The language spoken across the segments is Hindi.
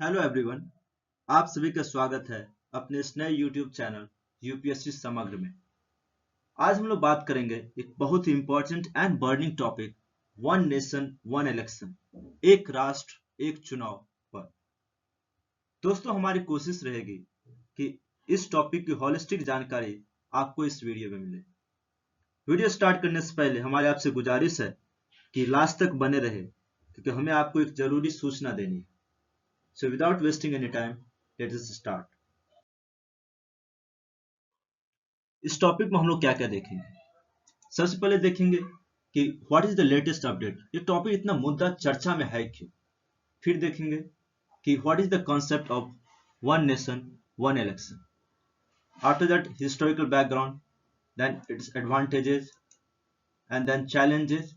Hello everyone. आप सभी का स्वागत है अपने इस नए यूट्यूब चैनल यूपीएससी समग्र में। आज हम लोग बात करेंगे एक बहुत ही important and burning topic, one nation one election, एक राष्ट्र एक चुनाव पर। दोस्तों, हमारी कोशिश रहेगी कि इस टॉपिक की होलिस्टिक जानकारी आपको इस वीडियो में मिले। वीडियो स्टार्ट करने से पहले हमारे आपसे गुजारिश है कि लास्ट तक बने रहे, क्योंकि हमें आपको एक जरूरी सूचना देनी है। So without wasting any time, let us start. इस टॉपिक में हम लोग क्या क्या देखेंगे? सबसे पहले देखेंगे कि what is the latest update. ये टॉपिक इतना मुद्दा चर्चा में है क्यों? फिर देखेंगे कि what is the concept of one nation one election. After that historical background, then it's advantages and then challenges.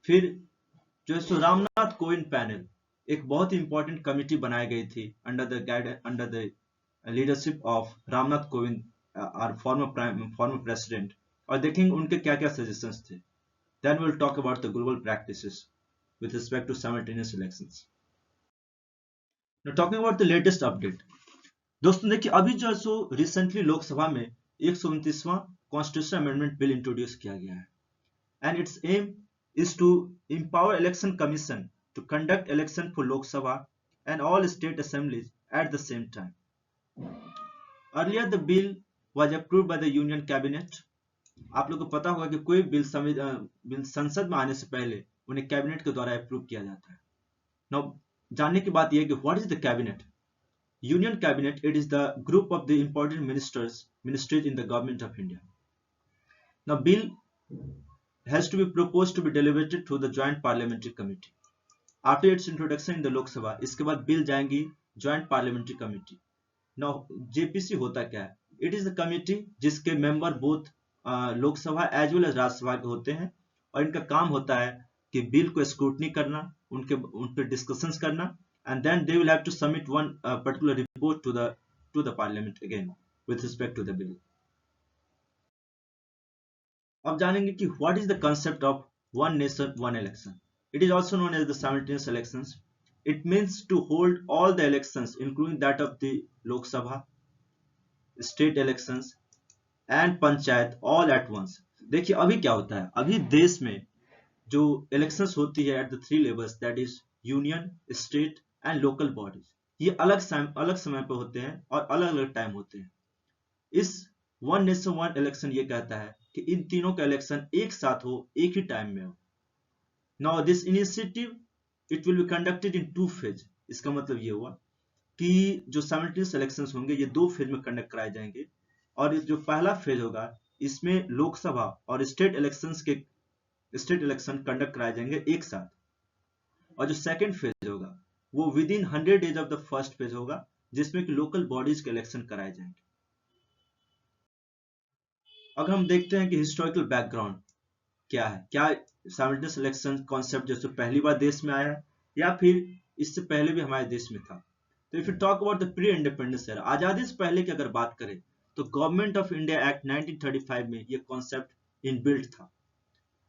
फिर जो है सो रामनाथ कोविंद पैनल, एक बहुत ही इंपॉर्टेंट कमिटी बनाई गई थी under the leadership of Ramnath Kovind, our former president, और देखेंगे उनके क्या क्या सजेशंस थे। Then we'll talk about the global practices with respect to simultaneous elections. Now talking about the latest update, दोस्तों देखिए, अभी जो है सो रिसेंटली लोकसभा में 129वां कॉन्स्टिट्यूशन अमेंडमेंट बिल इंट्रोड्यूस किया गया है, and its aim is to empower election commission to conduct election for Lok Sabha and all state assemblies at the same time. Earlier the bill was approved by the Union Cabinet. आप लोग को पता होगा कि कोई बिल संसद में आने से पहले उन्हें कैबिनेट के द्वारा अप्रूव किया जाता है। नाउ जानने की बात यह है कि what is the cabinet? Union cabinet, it is the group of the important ministries in the government of India. Now bill has to be proposed to be deliberated through the joint parliamentary committee. After its introduction in the Lok Sabha, इसके बाद बिल जाएंगी joint parliamentary committee. Now JPC होता क्या है? It is the committee जिसके member both Lok Sabha as well as Rajya Sabha के होते हैं, और इनका काम होता है कि बिल को स्क्रूटनी करना, उन पर डिस्कशंस करना, and then they will have to submit one particular report to the parliament again with respect to the bill. अब जानेंगे कि what is the concept of one nation one election. It is also known as the simultaneous elections. It means to hold all the elections including that of the Lok Sabha, state elections and panchayat all at once. देखिए अभी क्या होता है, अभी देश में जो इलेक्शंस होती है at the three levels, that is union, state and local bodies, ये अलग समय पे होते हैं और अलग अलग टाइम होते हैं। इस वन नेशन वन इलेक्शन ये कहता है कि इन तीनों का इलेक्शन एक साथ हो, एक ही टाइम में हो। Now this initiative it will be conducted in 2 phase. इसका मतलब ये हुआ कि जो साइमल्टेनियस इलेक्शंस होंगे ये 2 फेज में कंडक्ट कराए जाएंगे, और इस जो पहला फेज होगा इसमें लोकसभा और स्टेट इलेक्शन कंडक्ट कराए जाएंगे एक साथ, और जो सेकंड फेज होगा वो with in 100 days of the first phase होगा, जिसमें कि लोकल बॉडीज के इलेक्शन कराए जाएंगे। अगर हम देखते हैं कि हिस्टोरिकल बैकग्राउंड क्या है, क्या साइमल्टेनियस इलेक्शन कॉन्सेप्ट जैसे पहली बार देश में आया या फिर इससे पहले भी हमारे देश में था, तो if you talk about the pre independence era, आजादी से पहले की अगर बात करें तो गवर्नमेंट ऑफ इंडिया एक्ट 1935 में ये कॉन्सेप्ट इनबिल्ट था।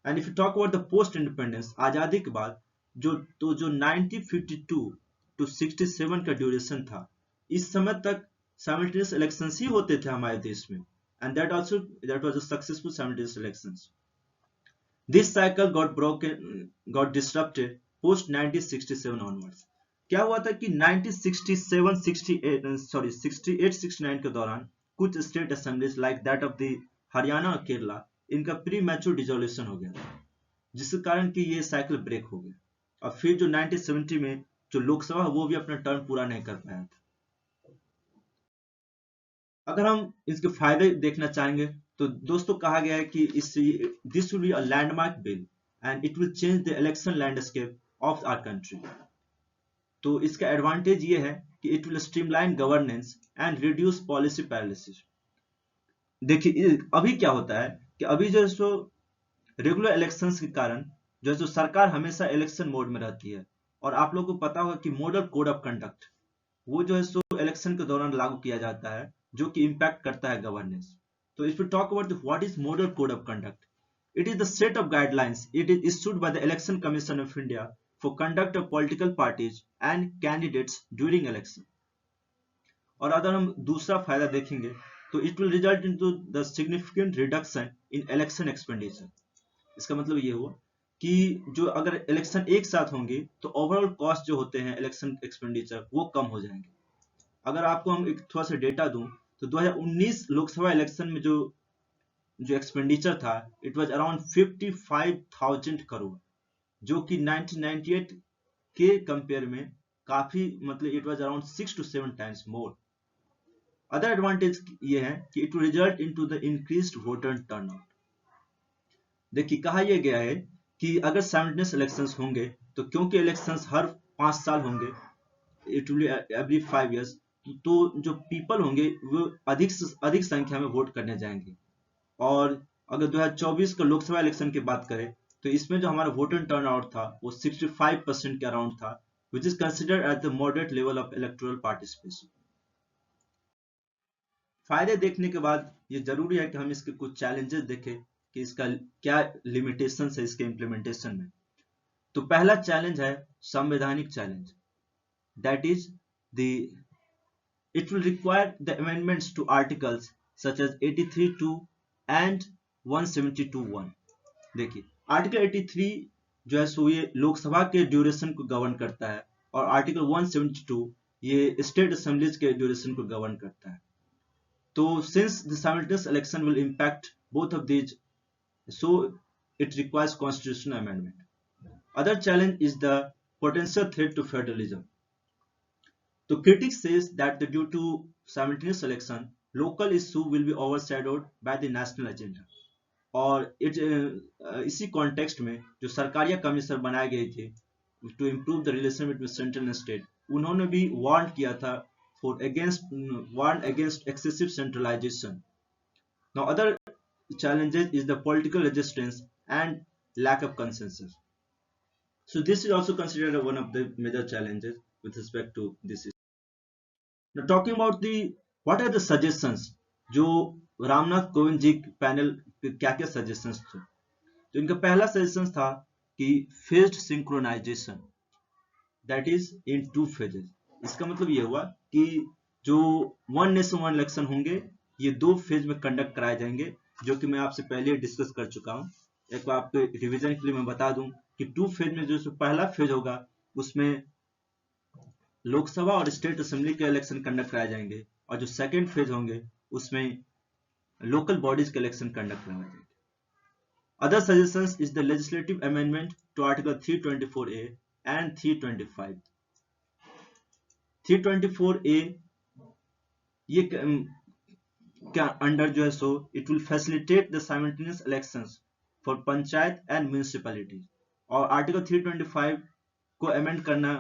And if you talk about the post independence, आजादी के बाद जो 1952 टू 67 का ड्यूरेशन था, इस समय तक साइमल्टेनियस इलेक्शंस ही होते थे हमारे देश में, and that was a successful simultaneous elections. This cycle got disrupted post 1967 onwards. क्या हुआ था कि 68-69 के दौरान कुछ state assemblies like that of the Haryana और केरला, इनका प्री मैच्योर डिसोल्यूशन हो गया था, जिसके कारण कि ये साइकिल ब्रेक हो गया, और फिर जो 1970 में जो लोकसभा वो भी अपना टर्म पूरा नहीं कर पाया था। अगर हम इसके फायदे देखना चाहेंगे तो दोस्तों कहा गया है कि this will be a landmark bill and it will change the election landscape of our country. तो इसका एडवांटेज ये है कि it will streamline governance and reduce policy paralysis. देखिए अभी क्या होता है कि अभी जो है सो रेगुलर इलेक्शंस के कारण जो है सो सरकार हमेशा इलेक्शन मोड में रहती है, और आप लोगों को पता होगा कि मॉडल कोड ऑफ कंडक्ट वो जो है सो इलेक्शन के दौरान लागू किया जाता है, जो कि इंपैक्ट करता है गवर्नेंस। तो if you talk about what is model code of conduct, it is the set of guidelines it is issued by the election commission of India for conduct of political parties and candidates during election. और अगर हम दूसरा फायदा देखेंगे तो it will result into the significant reduction in election expenditure. इसका मतलब ये हुआ कि जो अगर इलेक्शन एक साथ होंगे तो ओवरऑल कॉस्ट जो होते हैं इलेक्शन एक्सपेंडिचर वो कम हो जाएंगे। अगर आपको हम एक थोड़ा सा डेटा दूं तो 2019 लोकसभा इलेक्शन में जो एक्सपेंडिचर था इट वाज अराउंड 55,000 करोड़, जो कि 1998 के कंपेयर में काफी मतलब it was around 6 to 7 times more. Other advantage ये है कि it will result into the increased voter turnout. देखिए कहा यह गया है कि अगर साइमल्टेनियस इलेक्शंस होंगे तो क्योंकि इलेक्शंस हर 5 साल होंगे, इट विल एवरी 5 years, तो जो पीपल होंगे वो अधिक संख्या में वोट करने जाएंगे। और अगर 2024 का लोकसभा इलेक्शन की बात करें तो इसमें जो हमारा वोटर टर्नआउट था वो 65% के अराउंड था, which is considered at the moderate level of electoral participation. फायदे देखने के बाद ये जरूरी है कि हम इसके कुछ चैलेंजेस देखें कि इसका क्या लिमिटेशन है इसके इम्प्लीमेंटेशन में। तो पहला चैलेंज है संवैधानिक challenge, that is the it will require the amendments to articles such as 83(2) and 172(1). देखिए आर्टिकल 83 जो है सो ये लोकसभा के ड्यूरेशन को गवर्न करता है और आर्टिकल 172 ये स्टेट असेंबलीज के ड्यूरेशन को गवर्न करता है। तो since the simultaneous election will impact both of these, so it requires constitutional amendment. Other challenge is the potential threat to federalism. The critics says that due to simultaneous election, local issue will be overshadowed by the national agenda. और इसी कॉन्टेक्स्ट में जो सरकारिया कमिश्नर बनाए गए थे to improve the relation between central and state, उन्होंने भी वार्न किया था warned against excessive centralization. Now other challenges is the political resistance and lack of consensus. So this is also considered one of the major challenges with respect to this issue. Now talking about what are the suggestions, जो रामनाथ कोविंद जी पैनल क्या क्या सजेशंस थे। तो इनका पहला सजेशन था कि phased synchronisation, that is in 2 phases। इसका मतलब ये हुआ कि जो वन नेशन वन इलेक्शन होंगे ये 2 फेज में कंडक्ट कराए जाएंगे, जो कि मैं आपसे पहले डिस्कस कर चुका हूँ। एक बार आपको रिवीजन के लिए मैं बता दूं कि 2 फेज में जो पहला फेज होगा उसमें लोकसभा और स्टेट असेंबली के इलेक्शन कंडक्ट कराए जाएंगे, और जो सेकेंड फेज होंगे उसमें लोकल बॉडीज के इलेक्शन कंडक्ट कराए जाएंगे। Other suggestions is the legislative amendment to Article 324A and 325. 324A ये क्या अंडर जो है so it will facilitate the simultaneous elections for panchayat and municipalities, और आर्टिकल 325 को अमेंड करना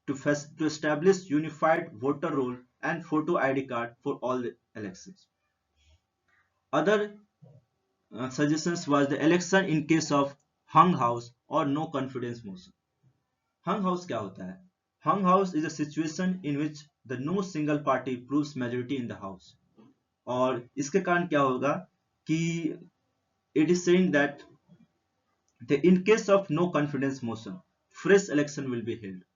to establish unified voter roll and photo ID card for all the elections. Other suggestions was the election in case of hung house or no confidence motion. Hung house क्या होता है? Hung house is a situation in which the no single party proves majority in the house. और इसके कारण क्या होगा कि it is saying that in case of no confidence motion, fresh election will be held.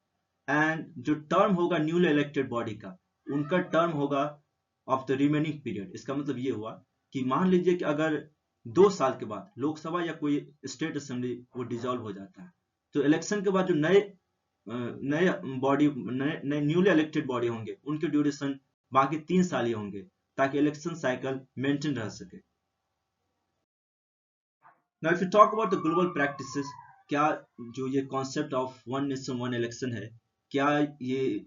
And जो टर्म होगा न्यूली इलेक्टेड बॉडी का, उनका टर्म होगा ऑफ द रिमेनिंग पीरियड। इसका मतलब ये हुआ कि मान लीजिए कि अगर 2 साल के बाद लोकसभा या कोई स्टेट असेंबली वो डिसॉल्व हो जाता है, तो इलेक्शन के बाद जो नए बॉडी नए न्यूली इलेक्टेड बॉडी होंगे उनके ड्यूरेशन बाकी 3 साल ही होंगे, ताकि इलेक्शन साइकिल मेंटेन रह सके। Now if you talk about the global practices, क्या जो ये concept of one nation one election है, क्या ये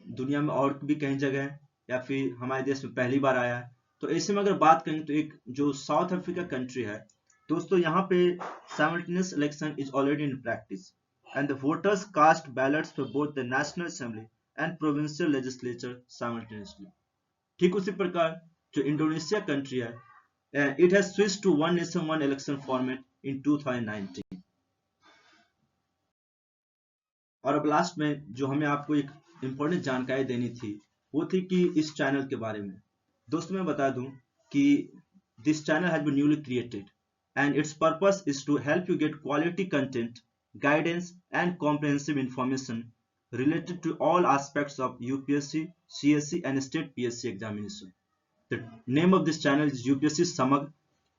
दुनिया में और भी कहीं जगह है या फिर हमारे देश में पहली बार आया है? तो ऐसे में अगर बात करें तो एक जो साउथ अफ्रीका कंट्री है दोस्तों, यहाँ पे simultaneous election is already in practice and the voters cast ballots for both the national assembly and provincial legislature simultaneously. ठीक उसी प्रकार जो इंडोनेशिया कंट्री है, it has switched to one nation one election format in 2019। और अब लास्ट में जो हमें आपको एक इम्पोर्टेंट जानकारी देनी थी वो थी कि इस चैनल के बारे में। दोस्तों मैं बता दूं कि this channel has been newly created and it's purpose is to help you get quality content guidance and comprehensive information related to all aspects of UPSC, CSC and state PSC examination. The name of this channel is UPSC Samagr,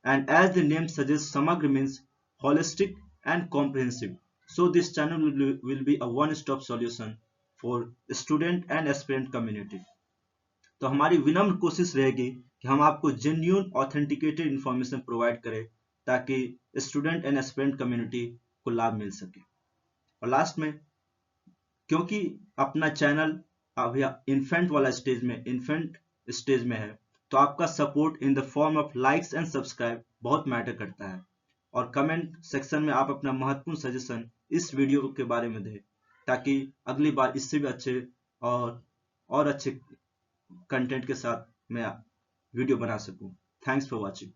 and as the name suggests, Samagr means holistic and comprehensive. So this channel will be a one-stop solution for student and aspirant community. तो हमारी विनम्र कोशिश रहेगी कि हम आपको जेन्युइन ऑथेंटिकेटेड इंफॉर्मेशन प्रोवाइड करें ताकि स्टूडेंट एंड एस्पिरेंट कम्युनिटी को लाभ मिल सके। और लास्ट में, क्योंकि अपना चैनल अभी इन्फेंट वाला इन्फेंट स्टेज में है, तो आपका support in the form of likes and subscribe बहुत मैटर करता है। और कमेंट सेक्शन में आप अपना महत्वपूर्ण सजेशन इस वीडियो के बारे में दें ताकि अगली बार इससे भी अच्छे और अच्छे कंटेंट के साथ मैं वीडियो बना सकूं। Thanks for watching.